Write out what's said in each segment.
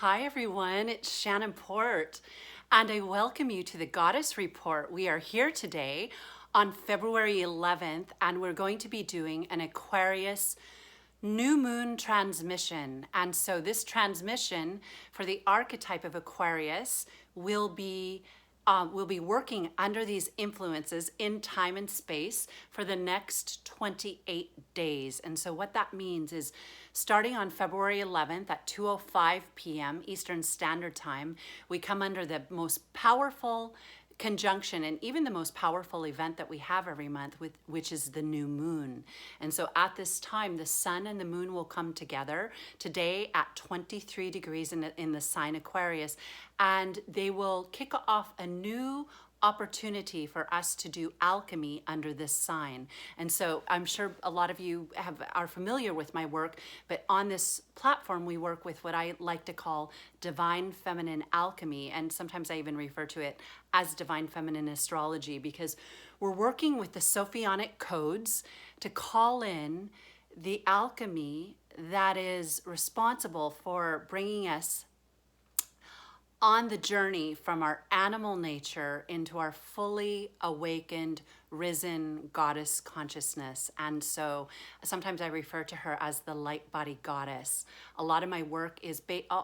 Hi everyone, it's Shannon Port, and I welcome you to the Goddess Report. We are here today on February 11th, and we're going to be doing an Aquarius new moon transmission. And so this transmission for the archetype of Aquarius will be we'll be working under these influences in time and space for the next 28 days. And so what that means is starting on February 11th at 2:05 p.m. Eastern Standard Time, we come under the most powerful conjunction and even the most powerful event that we have every month, which is the new moon. And so at this time, the sun and the moon will come together today at 23 degrees in the sign Aquarius, and they will kick off a new opportunity for us to do alchemy under this sign. And so I'm sure a lot of you are familiar with my work, but on this platform we work with what I like to call divine feminine alchemy, and sometimes I even refer to it as divine feminine astrology, because we're working with the Sophionic codes to call in the alchemy that is responsible for bringing us on the journey from our animal nature into our fully awakened, risen goddess consciousness. And so sometimes I refer to her as the light body goddess. A lot of my work is,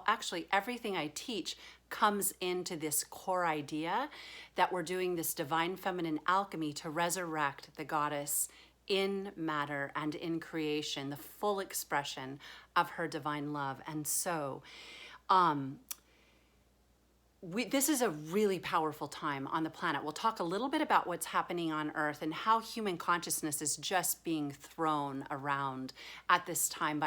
actually everything I teach comes into this core idea that we're doing this divine feminine alchemy to resurrect the goddess in matter and in creation, the full expression of her divine love. And so, this is a really powerful time on the planet. We'll talk a little bit about what's happening on Earth and how human consciousness is just being thrown around at this time.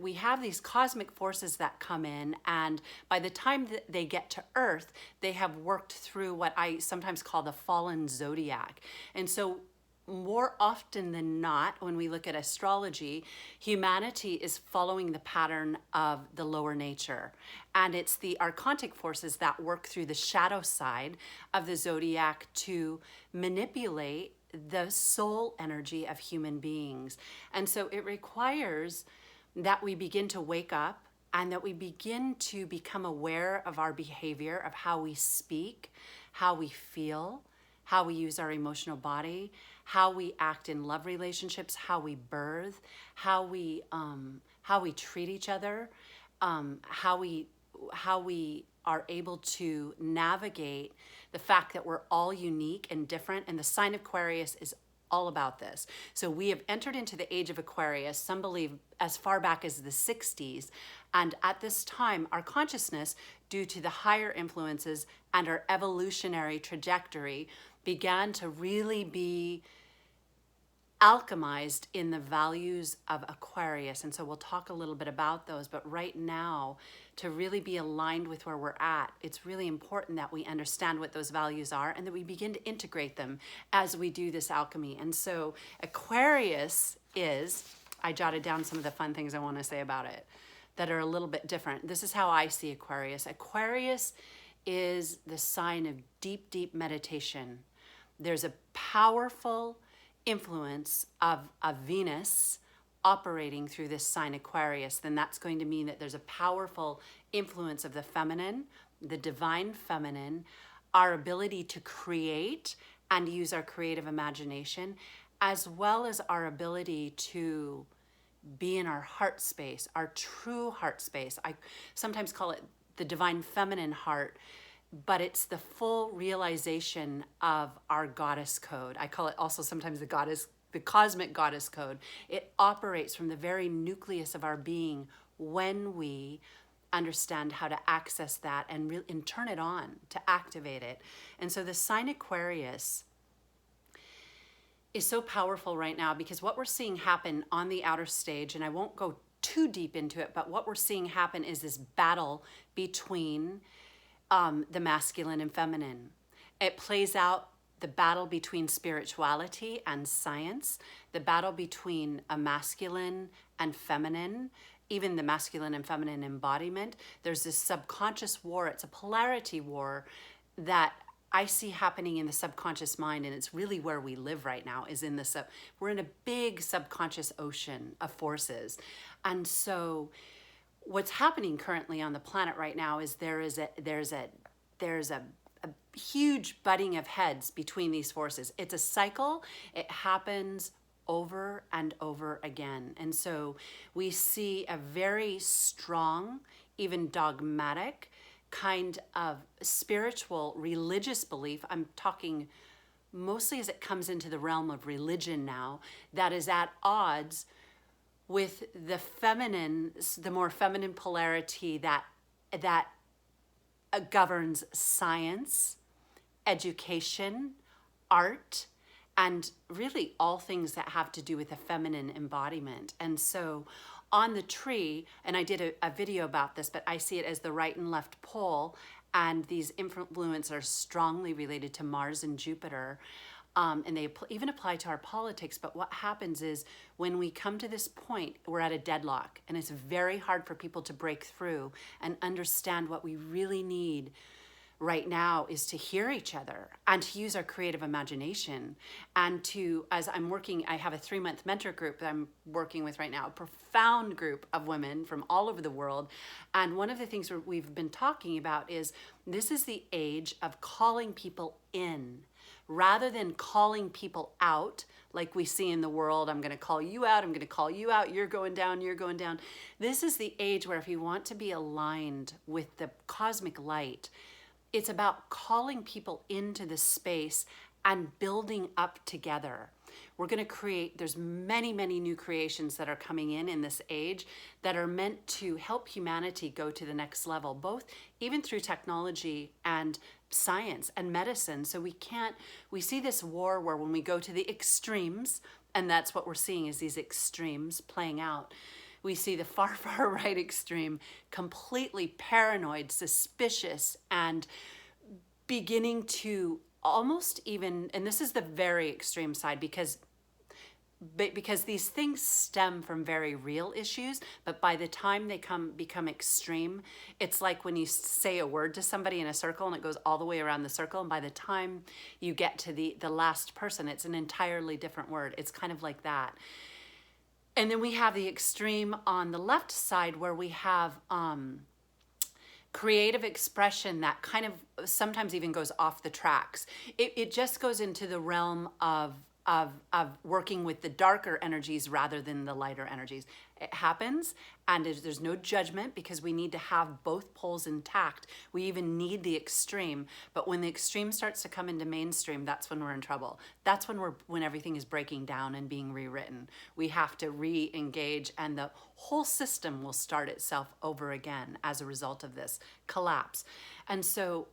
We have these cosmic forces that come in, and by the time that they get to Earth, they have worked through what I sometimes call the fallen zodiac. And so more often than not, when we look at astrology, humanity is following the pattern of the lower nature. And it's the archontic forces that work through the shadow side of the zodiac to manipulate the soul energy of human beings. And so it requires that we begin to wake up and that we begin to become aware of our behavior, of how we speak, how we feel, how we use our emotional body, how we act in love relationships, how we birth, how we treat each other, how we are able to navigate the fact that we're all unique and different. And the sign of Aquarius is all about this. So we have entered into the age of Aquarius, some believe as far back as the 60s. And at this time, our consciousness, due to the higher influences and our evolutionary trajectory, began to really be alchemized in the values of Aquarius. And so we'll talk a little bit about those, but right now, to really be aligned with where we're at, it's really important that we understand what those values are and that we begin to integrate them as we do this alchemy. And so Aquarius is, I jotted down some of the fun things I want to say about it that are a little bit different. This is how I see Aquarius. Aquarius is the sign of deep, deep meditation. There's a powerful influence of Venus operating through this sign Aquarius. Then that's going to mean that there's a powerful influence of the feminine, the divine feminine, our ability to create and use our creative imagination, as well as our ability to be in our heart space, our true heart space. I sometimes call it the divine feminine heart, but it's the full realization of our goddess code. I call it also sometimes the cosmic goddess code. It operates from the very nucleus of our being when we understand how to access that and turn it on, to activate it. And so the sign Aquarius is so powerful right now because what we're seeing happen on the outer stage, and I won't go too deep into it, but what we're seeing happen is this battle between the masculine and feminine. It plays out the battle between spirituality and science, the battle between a masculine and feminine, even the masculine and feminine embodiment. There's this subconscious war. It's a polarity war that I see happening in the subconscious mind, and it's really where we live right now, is in the we're in a big subconscious ocean of forces. And so what's happening currently on the planet right now is there's a huge butting of heads between these forces. It's a cycle. It happens over and over again. And so we see a very strong, even dogmatic kind of spiritual, religious belief. I'm talking mostly as it comes into the realm of religion now, that is at odds with the feminine, the more feminine polarity that governs science, education, art, and really all things that have to do with the feminine embodiment. And so on the tree, and I did a video about this, but I see it as the right and left pole, and these influences are strongly related to Mars and Jupiter. And they even apply to our politics. But what happens is when we come to this point, we're at a deadlock, and it's very hard for people to break through and understand what we really need right now is to hear each other and to use our creative imagination. And to, as I'm working, I have a 3-month mentor group that I'm working with right now, a profound group of women from all over the world. And one of the things we've been talking about is this is the age of calling people in rather than calling people out like we see in the world. I'm going to call you out. I'm going to call you out. You're going down. You're going down. This is the age where if you want to be aligned with the cosmic light, it's about calling people into the space and building up together. We're going to create, there's many, many new creations that are coming in this age that are meant to help humanity go to the next level, both even through technology and science and medicine. So we see this war where when we go to the extremes, and that's what we're seeing is these extremes playing out. We see the far, far right extreme, completely paranoid, suspicious, and beginning to almost even, and this is the very extreme side because these things stem from very real issues, but by the time they become extreme, it's like when you say a word to somebody in a circle and it goes all the way around the circle, and by the time you get to the last person, it's an entirely different word. It's kind of like that. And then we have the extreme on the left side where we have creative expression that kind of sometimes even goes off the tracks. It just goes into the realm of working with the darker energies rather than the lighter energies. It happens, and there's no judgment because we need to have both poles intact. We even need the extreme, but when the extreme starts to come into mainstream, that's when we're in trouble. That's when everything is breaking down and being rewritten. We have to re-engage, and the whole system will start itself over again as a result of this collapse. And so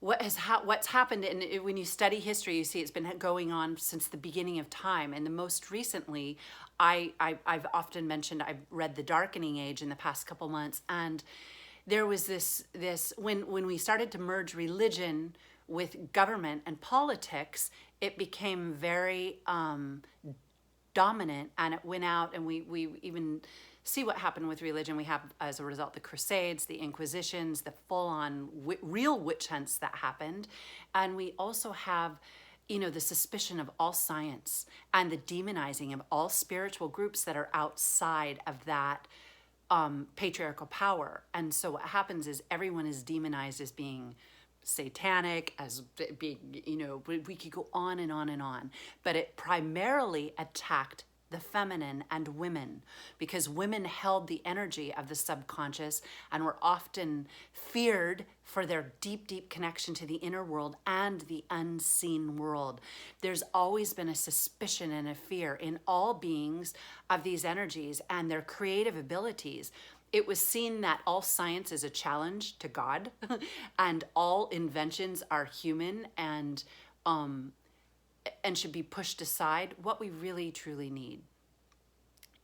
what's happened, and when you study history, you see it's been going on since the beginning of time. And the most recently, I've often mentioned, I've read The Darkening Age in the past couple months, and there was this when we started to merge religion with government and politics, it became very dominant, and it went out, and we even see what happened with religion. We have, as a result, the Crusades, the Inquisitions, the full-on real witch hunts that happened. And we also have, the suspicion of all science and the demonizing of all spiritual groups that are outside of that patriarchal power. And so what happens is everyone is demonized as being satanic, as being, we could go on and on and on. But it primarily attacked the feminine and women, because women held the energy of the subconscious and were often feared for their deep, deep connection to the inner world and the unseen world. There's always been a suspicion and a fear in all beings of these energies and their creative abilities. It was seen that all science is a challenge to God and all inventions are human and should be pushed aside. What we really truly need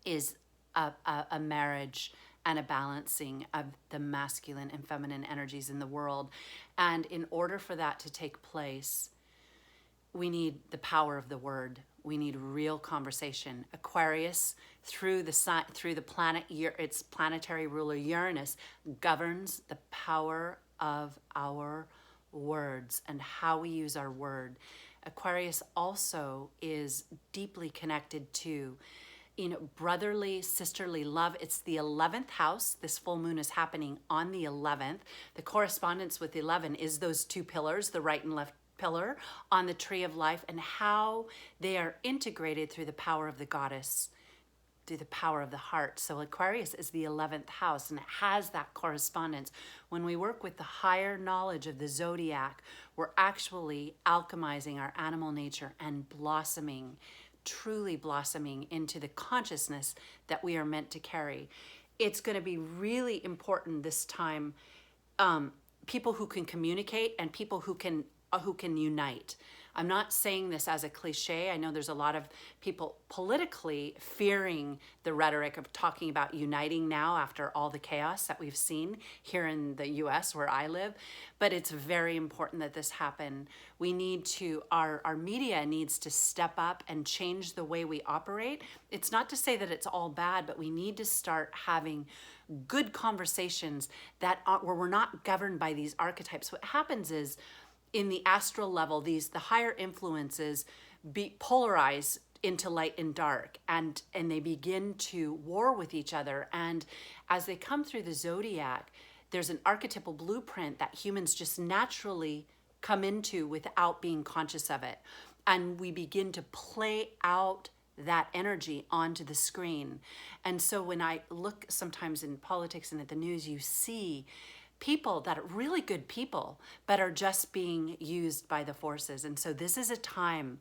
is a marriage and a balancing of the masculine and feminine energies in the world. And in order for that to take place, we need the power of the word. We need real conversation. Aquarius, through the planet, its planetary ruler Uranus, governs the power of our words and how we use our word. Aquarius also is deeply connected to brotherly, sisterly love. It's the 11th house. This full moon is happening on the 11th. The correspondence with 11 is those two pillars, the right and left pillar on the tree of life, and how they are integrated through the power of the goddess, through the power of the heart. So Aquarius is the 11th house, and it has that correspondence. When we work with the higher knowledge of the zodiac, we're actually alchemizing our animal nature and blossoming, truly blossoming into the consciousness that we are meant to carry. It's going to be really important this time, people who can communicate and people who can unite. I'm not saying this as a cliche. I know there's a lot of people politically fearing the rhetoric of talking about uniting now after all the chaos that we've seen here in the US where I live, but it's very important that this happen. We need to, our media needs to step up and change the way we operate. It's not to say that it's all bad, but we need to start having good conversations that are, where we're not governed by these archetypes. What happens is, in the astral level, the higher influences be polarize into light and dark, and they begin to war with each other. And as they come through the zodiac, there's an archetypal blueprint that humans just naturally come into without being conscious of it. And we begin to play out that energy onto the screen. And so when I look sometimes in politics and at the news, you see people that are really good people, but are just being used by the forces. And so this is a time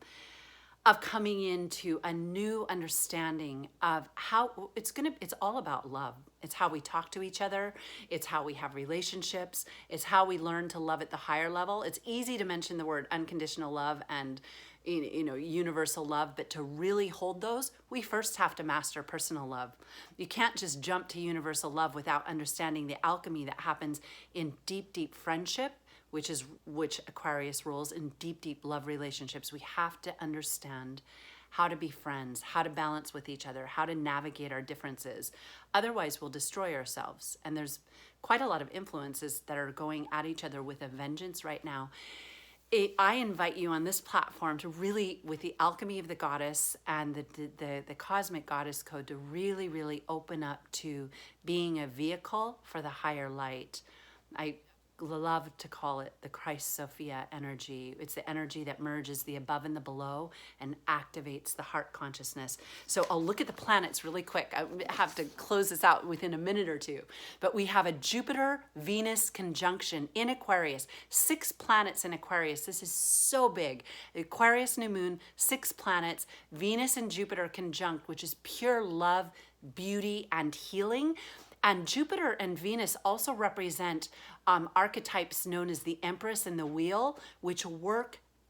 of coming into a new understanding of how it's all about love. It's how we talk to each other. It's how we have relationships. It's how we learn to love at the higher level. It's easy to mention the word unconditional love and universal love, but to really hold those, we first have to master personal love. You can't just jump to universal love without understanding the alchemy that happens in deep, deep friendship, which Aquarius rules, in deep, deep love relationships. We have to understand how to be friends, how to balance with each other, how to navigate our differences. Otherwise, we'll destroy ourselves. And there's quite a lot of influences that are going at each other with a vengeance right now. I invite you on this platform to really, with the alchemy of the goddess and the cosmic goddess code, to really, really open up to being a vehicle for the higher light. I love to call it the Christ Sophia energy. It's the energy that merges the above and the below and activates the heart consciousness. So I'll look at the planets really quick. I have to close this out within a minute or two. But we have a Jupiter-Venus conjunction in Aquarius. 6 planets in Aquarius. This is so big. The Aquarius new moon, 6 planets, Venus and Jupiter conjunct, which is pure love, beauty, and healing. And Jupiter and Venus also represent archetypes known as the Empress and the Wheel, which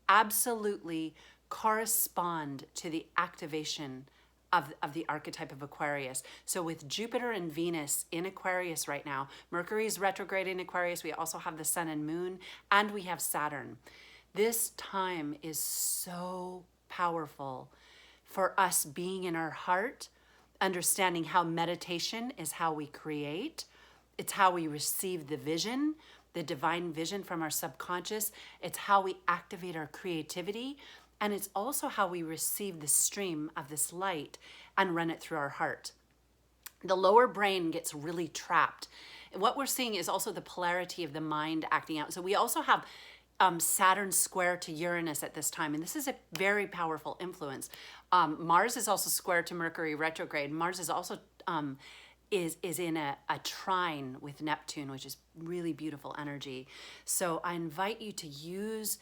absolutely correspond to the activation of the archetype of Aquarius. So with Jupiter and Venus in Aquarius right now, Mercury is retrograde in Aquarius. We also have the Sun and Moon, and we have Saturn. This time is so powerful for us being in our heart, understanding how meditation is how we create. It's how we receive the vision, the divine vision from our subconscious. It's how we activate our creativity. And it's also how we receive the stream of this light and run it through our heart. The lower brain gets really trapped. And what we're seeing is also the polarity of the mind acting out. So we also have Saturn square to Uranus at this time, and this is a very powerful influence. Mars is also square to Mercury retrograde. Mars is also is in a trine with Neptune, which is really beautiful energy. So I invite you to use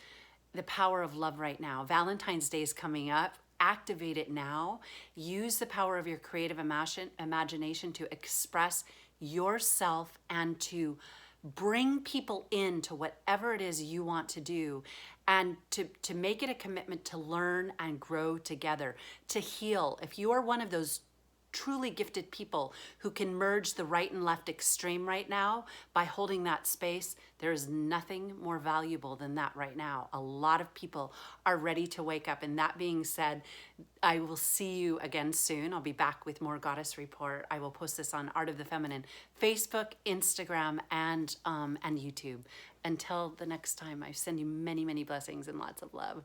the power of love right now. Valentine's Day is coming up. Activate it now. Use the power of your creative imagination to express yourself and to bring people into whatever it is you want to do, and to make it a commitment to learn and grow together, to heal. If you are one of those truly gifted people who can merge the right and left extreme right now by holding that space, there is nothing more valuable than that right now. A lot of people are ready to wake up. And that being said, I will see you again soon. I'll be back with more Goddess Report. I will post this on Art of the Feminine, Facebook, Instagram, and YouTube. Until the next time, I send you many, many blessings and lots of love.